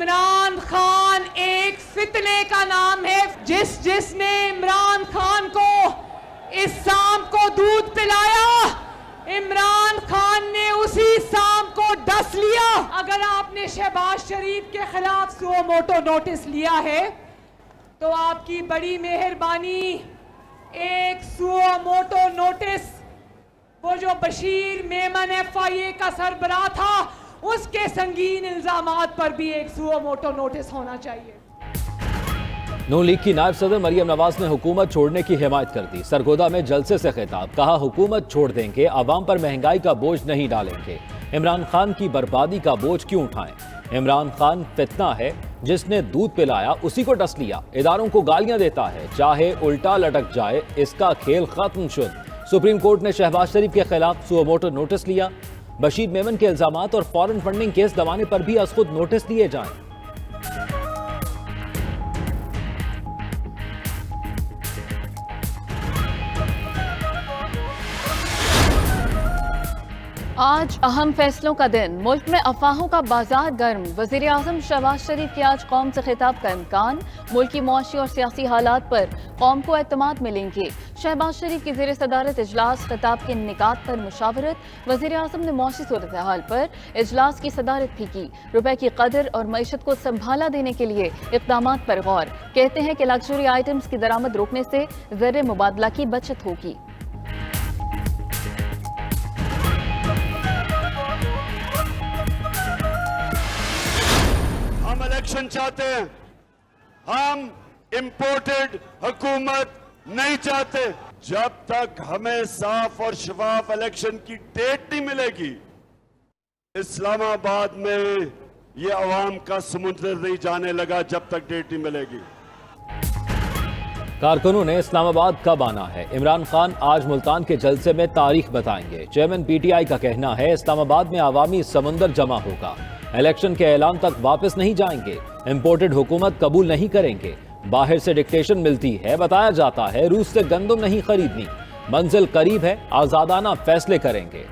इमरान खान एक फितने का नाम है। जिसने इमरान खान को इस सांप को दूध पिलाया, इमरान खान ने उसी सांप को डस लिया। अगर आपने शहबाज शरीफ के खिलाफ सुओ मोटो नोटिस लिया है तो आपकी बड़ी मेहरबानी एक सुओ मोटो नोटिस, वो जो बशीर मेमन FIA का सरबराह था, उसके संगीन इल्जामात पर भी एक सुओ मोटो नोटिस होना चाहिए। नून लीग की नायब सदर मरियम नवाज ने हुकूमत छोड़ने की हिमायत कर दी। सरगोदा में जलसे से खिताब, कहा हुकूमत छोड़ देंगे, आवाम पर महंगाई का बोझ नहीं डालेंगे। इमरान खान की बर्बादी का बोझ क्यों उठाएं? इमरान खान फितना है, जिसने दूध पिलाया उसी को डस लिया। इदारों को गालियां देता है, चाहे उल्टा लटक जाए, इसका खेल खत्म शुद। सुप्रीम कोर्ट ने शहबाज शरीफ के खिलाफ सुओ मोटो नोटिस लिया। बशीर मेमन के इल्जामात और फॉरेन फंडिंग केस दबाने पर भी अज खुद नोटिस दिए जाएं। आज अहम फैसलों का दिन, मुल्क में अफवाहों का बाजार गर्म। वजीर आजम शहबाज शरीफ के आज कौम से खिताब का इम्कान, मुल्क की मुआशी और सियासी हालात पर कौम को एतमाद मिलेंगे। शहबाज शरीफ की ज़ेर सदारत इजलास, खिताब के निकात पर मुशावरत। वजीर आजम ने मुआशी सूरत हाल पर इजलास की सदारत भी की। रुपए की कदर और मईशत को संभाला देने के लिए इक़दाम पर गौर। कहते हैं कि लग्जरी आइटम्स की दरामद रोकने से ज़र मुबादला की बचत होगी। इलेक्शन चाहते हैं, हम इंपोर्टेड हुकूमत नहीं चाहते। जब तक हमें साफ और शफाफ इलेक्शन की डेट नहीं मिलेगी, इस्लामाबाद में ये अवाम का समुद्र नहीं जाने लगा जब तक डेट नहीं मिलेगी। कारकुनों ने इस्लामाबाद कब आना है? इमरान खान आज मुल्तान के जलसे में तारीख बताएंगे। चेयरमैन PTI का कहना है इस्लामाबाद में अवामी समंदर जमा होगा। इलेक्शन के ऐलान तक वापस नहीं जाएंगे। इंपोर्टेड हुकूमत कबूल नहीं करेंगे। बाहर से डिक्टेशन मिलती है, बताया जाता है रूस से गंदम नहीं खरीदनी। मंजिल करीब है, आजादाना फैसले करेंगे।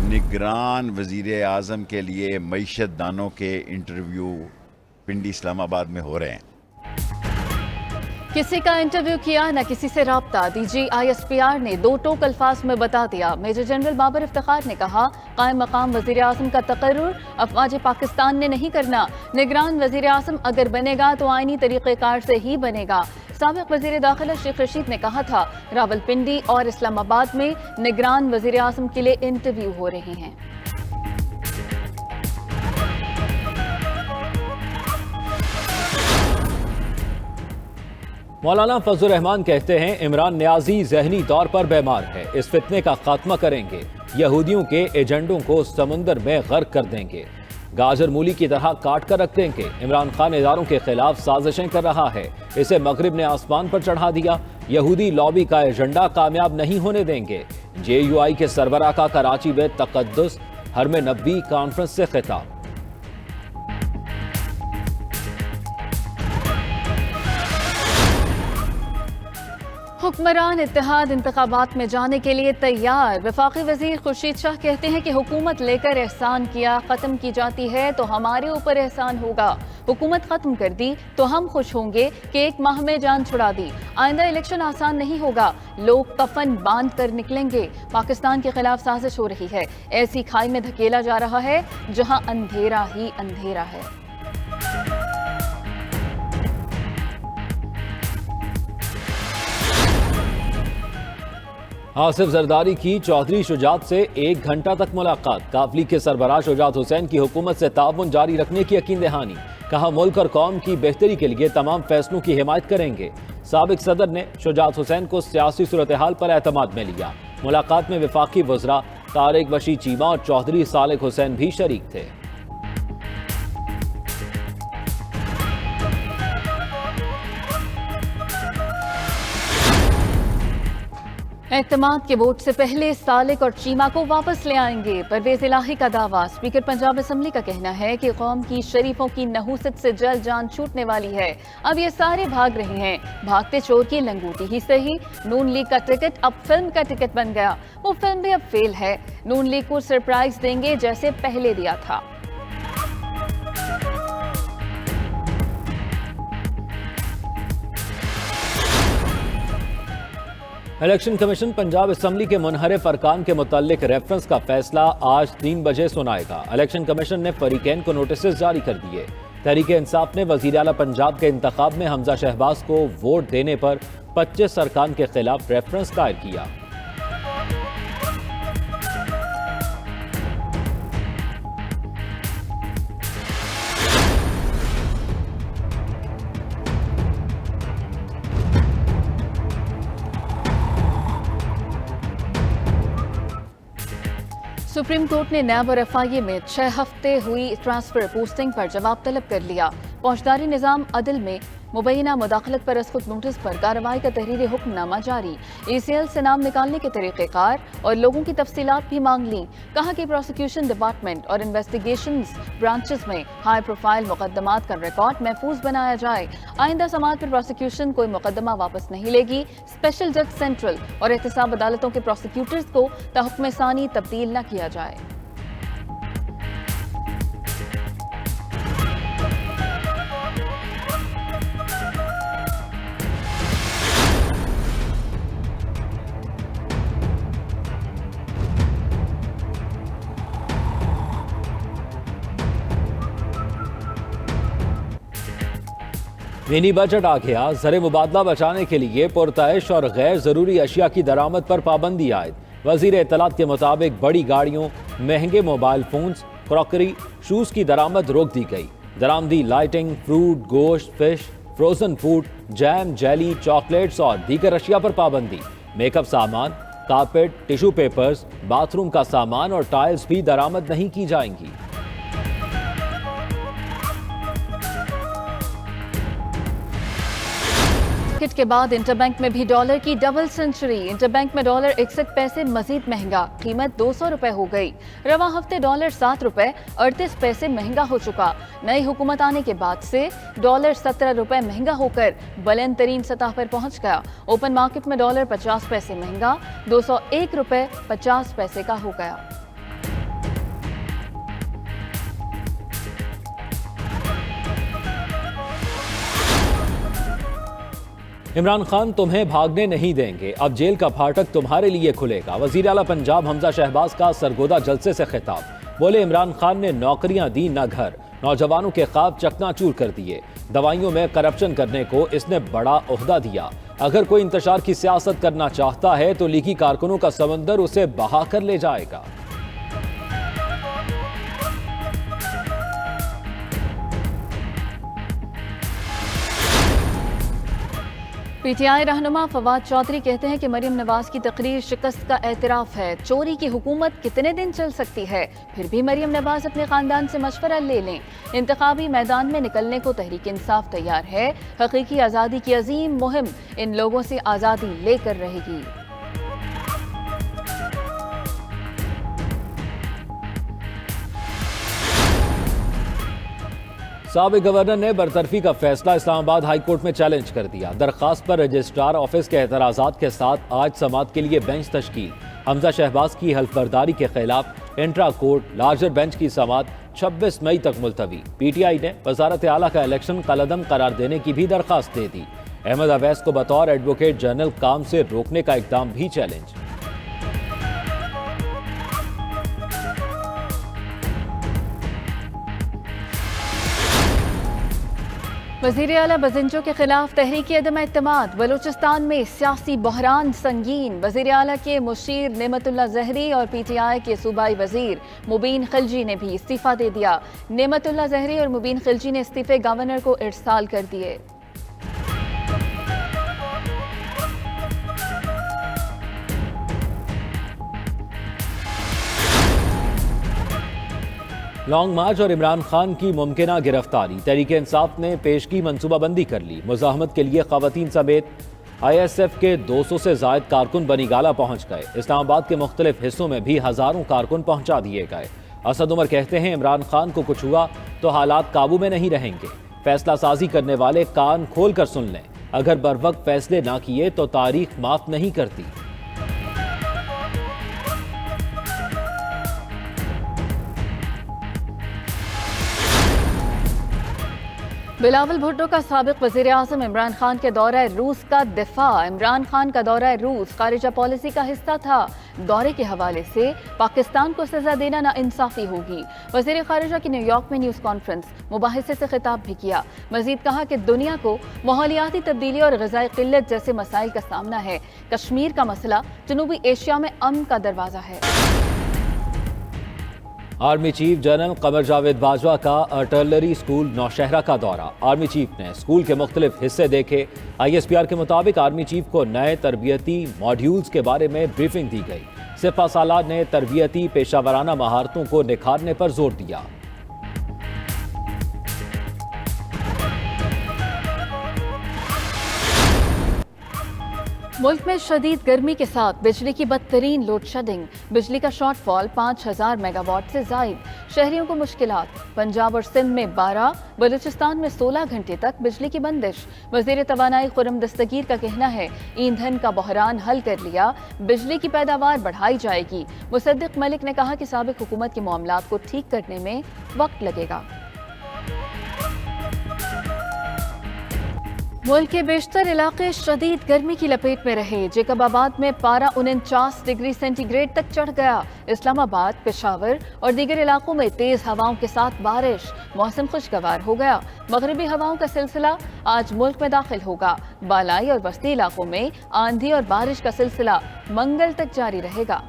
निगरान वजीर आजम के लिए मईशत दानों के इंटरव्यू पिंडी इस्लामाबाद में हो रहे हैं। किसी का इंटरव्यू किया, न किसी से राब्ता। DG ISPR ने दो टोक अल्फाज में बता दिया। मेजर जनरल बाबर इफ्तिखार ने कहा, कायम मकाम वजीर आजम का तकर्रुर अफवाज पाकिस्तान ने नहीं करना। निगरान वजीर आजम अगर बनेगा तो आईनी तरीक़ेकार से ही बनेगा। साबिक़ वजीर दाखिला शेख रशीद ने कहा था, रावलपिंडी और इस्लामाबाद में निगरान वजीर आजम के लिए इंटरव्यू हो रहे हैं। मौलाना फजल रहमान कहते हैं इमरान न्याजी जहनी तौर पर बीमार है, इस फितने का खात्मा करेंगे। यहूदियों के एजेंडों को समुंदर में गर्क कर देंगे, गाजर मूली की तरह काट कर रख देंगे। इमरान खान इदारों के खिलाफ साजिशें कर रहा है, इसे मगरिब ने आसमान पर चढ़ा दिया। यहूदी लॉबी का एजेंडा कामयाब नहीं होने देंगे। JUI के सरबराह का कराची में तकद्दुस हरम नबी कॉन्फ्रेंस से खिताब। हुक्मरान इत्तेहाद इंतखाबात में जाने के लिए तैयार। वफाकी वजीर खुर्शीद शाह कहते हैं कि हुकूमत लेकर एहसान किया, ख़त्म की जाती है तो हमारे ऊपर एहसान होगा। हुकूमत ख़त्म कर दी तो हम खुश होंगे कि एक माह में जान छुड़ा दी। आइंदा इलेक्शन आसान नहीं होगा, लोग कफन बांध कर निकलेंगे। पाकिस्तान के खिलाफ साजिश हो रही है, ऐसी खाई में धकेला जा रहा है जहां अंधेरा ही अंधेरा है। आसिफ जरदारी की चौधरी शुजात से 1 घंटा तक मुलाकात। काफली के सरबराह शुजात हुसैन की हुकूमत से ताउन जारी रखने की यकीन दहानी। कहा मुल्क और कौम की बेहतरी के लिए तमाम फैसलों की हिमायत करेंगे। साबिक सदर ने शुजात हुसैन को सियासी सूरत हाल पर एतमाद में लिया। मुलाकात में वफाकी वज़रा तारिक बशी चीमा और चौधरी सालिक हुसैन भी शरीक थे। एतमाद के वोट से पहले सालिक और चीमा को वापस ले आएंगे, परवेज इलाही का दावा। स्पीकर पंजाब असेंबली का कहना है कि कौम की शरीफों की नहूसत से जल्द जान छूटने वाली है। अब ये सारे भाग रहे हैं, भागते चोर की लंगूटी ही सही। नून लीग का टिकट अब फिल्म का टिकट बन गया, वो फिल्म भी अब फेल है। नून लीग को सरप्राइज देंगे जैसे पहले दिया था। इलेक्शन कमीशन पंजाब असेंबली के मुनहरिफ अरकान के मुतालिक रेफरेंस का फैसला आज 3 बजे सुनाएगा। इलेक्शन कमीशन ने फरीकैन को नोटिस जारी कर दिए। तहरीक इंसाफ ने वजीर आला पंजाब के इंतखाब में हमजा शहबाज को वोट देने पर 25 अरकान के खिलाफ रेफरेंस दायर किया। सुप्रीम कोर्ट ने नैब और एफआईए में 6 हफ्ते हुई ट्रांसफर पोस्टिंग पर जवाब तलब कर लिया। फौजदारी निजाम अदल में मुबैना मुदाखलत पर खुद नोटिस पर कार्रवाई का तहरीरी हुक्मनामा जारी। ECL से नाम निकालने के तरीक़ेकार और लोगों की तफसीलात भी मांग ली। कहा कि प्रोसिक्यूशन डिपार्टमेंट और इन्वेस्टिगेशंस ब्रांचेस में हाई प्रोफाइल मुकदमात का रिकॉर्ड महफूज बनाया जाए। आइंदा समात पर प्रोसिक्यूशन कोई मुकदमा वापस नहीं लेगी। स्पेशल जज सेंट्रल और एहतसाब अदालतों के प्रोसिक्यूटर्स को तहुक्म सानी तब्दील न किया जाए। मिनी बजट आ गया। ज़र मुबादला बचाने के लिए पुरतैश और गैर ज़रूरी अशिया की दरामद पर पाबंदी आयद। वज़ीर इत्तलात के मुताबिक बड़ी गाड़ियों, महंगे मोबाइल फोन्स, क्रॉकरी, शूज़ की दरामद रोक दी गई। दरामदी लाइटिंग, फ्रूट, गोश्त, fish, frozen food, jam, jelly, chocolates और दीगर अशिया पर पाबंदी। मेकअप सामान, कारपेट, टिश्यू पेपर्स, बाथरूम का सामान और टाइल्स भी दरामद नहीं की जाएंगी। क्रिकेट के बाद इंटरबैंक में भी डॉलर की डबल सेंचुरी। इंटरबैंक में डॉलर 61 पैसे मजीद महंगा, कीमत 200 रुपए हो गई। रवा हफ्ते डॉलर 7 रुपए 38 पैसे महंगा हो चुका। नई हुकूमत आने के बाद से डॉलर 17 रुपए महंगा होकर बुलंद तरीन सतह पर पहुंच गया। ओपन मार्केट में डॉलर 50 पैसे महंगा 201 रुपए 50 पैसे का हो गया। इमरान खान तुम्हें भागने नहीं देंगे, अब जेल का फाटक तुम्हारे लिए खुलेगा। वजीर आला पंजाब हमजा शहबाज का सरगोदा जलसे से खिताब। बोले इमरान खान ने नौकरियां दी न घर, नौजवानों के ख्वाब चकनाचूर कर दिए। दवाइयों में करप्शन करने को इसने बड़ा ओहदा दिया। अगर कोई इंतशार की सियासत करना चाहता है तो लीगी कारकुनों का समंदर उसे बहा कर ले जाएगा। PTI रहनुमा फवाद चौधरी कहते हैं कि मरियम नवाज की तकरीर शिकस्त का एतराफ है। चोरी की हुकूमत कितने दिन चल सकती है, फिर भी मरियम नवाज अपने खानदान से मशवरा ले लें। इंतखाबी मैदान में निकलने को तहरीक इंसाफ तैयार है। हकीकी आज़ादी की अजीम मुहिम इन लोगों से आज़ादी लेकर रहेगी। साबिक गवर्नर ने बरतरफी का फैसला इस्लामाबाद हाई कोर्ट में चैलेंज कर दिया। दरखास्त पर रजिस्ट्रार ऑफिस के एतराज़ात के साथ आज समाअत के लिए बेंच तश्कील। हमजा शहबाज की हल्फबरदारी के खिलाफ इंट्रा कोर्ट लार्जर बेंच की समाअत 26 मई तक मुलतवी। PTI ने वजारत आला का इलेक्शन कलअदम करार देने की भी दरखास्त दे दी। अहमद अवैस को बतौर एडवोकेट जनरल काम से रोकने का इकदाम भी चैलेंज। वज़ीर आला बजिंजो के खिलाफ तहरीकी अदम एतमाद। बलूचिस्तान में सियासी बहरान संगीन। वज़ीर आला के मुशीर नेमतुल्लाह ज़हरी और PTI के सूबाई वज़ीर मुबीन खिलजी ने भी इस्तीफ़ा दे दिया। नेमतुल्लाह ज़हरी और मुबीन खिलजी ने इस्तीफ़े गवर्नर को इरसाल कर दिए। लॉन्ग मार्च और इमरान खान की मुमकिना गिरफ्तारी। तहरीक इंसाफ ने पेशगी मनसूबाबंदी कर ली। मुज़ाहमत के लिए ख़वातीन समेत ISF के 200 से ज्यादा कारकुन बनीगाला पहुंच गए। इस्लामाबाद के मुख्तलिफ हिस्सों में भी हजारों कारकुन पहुंचा दिए गए। असद उमर कहते हैं इमरान खान को कुछ हुआ तो हालात काबू में नहीं रहेंगे। फैसला साजी करने वाले कान खोल कर सुन लें, अगर बरवक्त फैसले ना किए तो तारीख माफ नहीं करती। बिलावल भुट्टो का साबिक वज़ीर आज़म इमरान खान के दौरा रूस का दिफा। इमरान खान का दौरा रूस खारिजा पॉलिसी का हिस्सा था। दौरे के हवाले से पाकिस्तान को सजा देना नाइंसाफी होगी। वज़ीर खारिजा की न्यूयॉर्क में न्यूज़ कॉन्फ्रेंस मुबाहिसे से खिताब भी किया। मजीद कहा कि दुनिया को माहौलियाती तब्दीली और ग़िज़ाई क़िल्लत जैसे मसाइल का सामना है। कश्मीर का मसला जनूबी एशिया में अमन का दरवाज़ा है। Army chief general Qamar Javed Bajwa का आर्टिलरी स्कूल नौशहरा का दौरा। आर्मी चीफ ने स्कूल के मुख्तलिफ हिस्से देखे। ISPR के मुताबिक आर्मी चीफ को नए तरबियती मॉड्यूल्स के बारे में ब्रीफिंग दी गई। सिपा सालार ने तरबियती पेशावराना महारतों को निखारने पर जोर दिया। मुल्क में शदीद गर्मी के साथ बिजली की बदतरीन लोड शेडिंग। बिजली का शॉर्टफॉल 5000 मेगावाट से जायद। शहरियों को मुश्किलात। पंजाब और सिंध में 12, बलूचिस्तान में 16 घंटे तक बिजली की बंदिश। वज़ीर तवानाई खुर्रम दस्तगीर का कहना है ईंधन का बहरान हल कर लिया, बिजली की पैदावार बढ़ाई जाएगी। मुसद्दिक मलिक ने कहा कि साबिक हुकूमत के मामलात को ठीक करने में वक्त लगेगा। मुल्क के बेशतर इलाके शदीद गर्मी की लपेट में रहे। जेकबाबाद में पारा 49 डिग्री सेंटीग्रेड तक चढ़ गया। इस्लामाबाद, पेशावर और दीगर इलाकों में तेज हवाओं के साथ बारिश। मौसम खुशगवार हो गया। मगरबी हवाओं का सिलसिला आज मुल्क में दाखिल होगा। बालाई और वस्ती इलाकों में आंधी और बारिश का सिलसिला मंगल तक जारी रहेगा।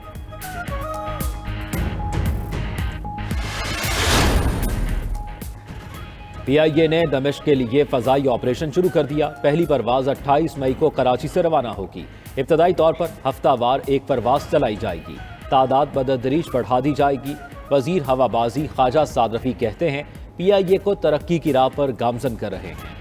PIA ने दमिश्क के लिए फजाई ऑपरेशन शुरू कर दिया। पहली परवाज 28 मई को कराची से रवाना होगी। इब्तदाई तौर पर हफ्तावार एक परवाज चलाई जाएगी। तादाद बदतदरीज बढ़ा दी जाएगी। वजीर हवाबाजी ख्वाजा साद रफी कहते हैं PIA को तरक्की की राह पर गामजन कर रहे हैं।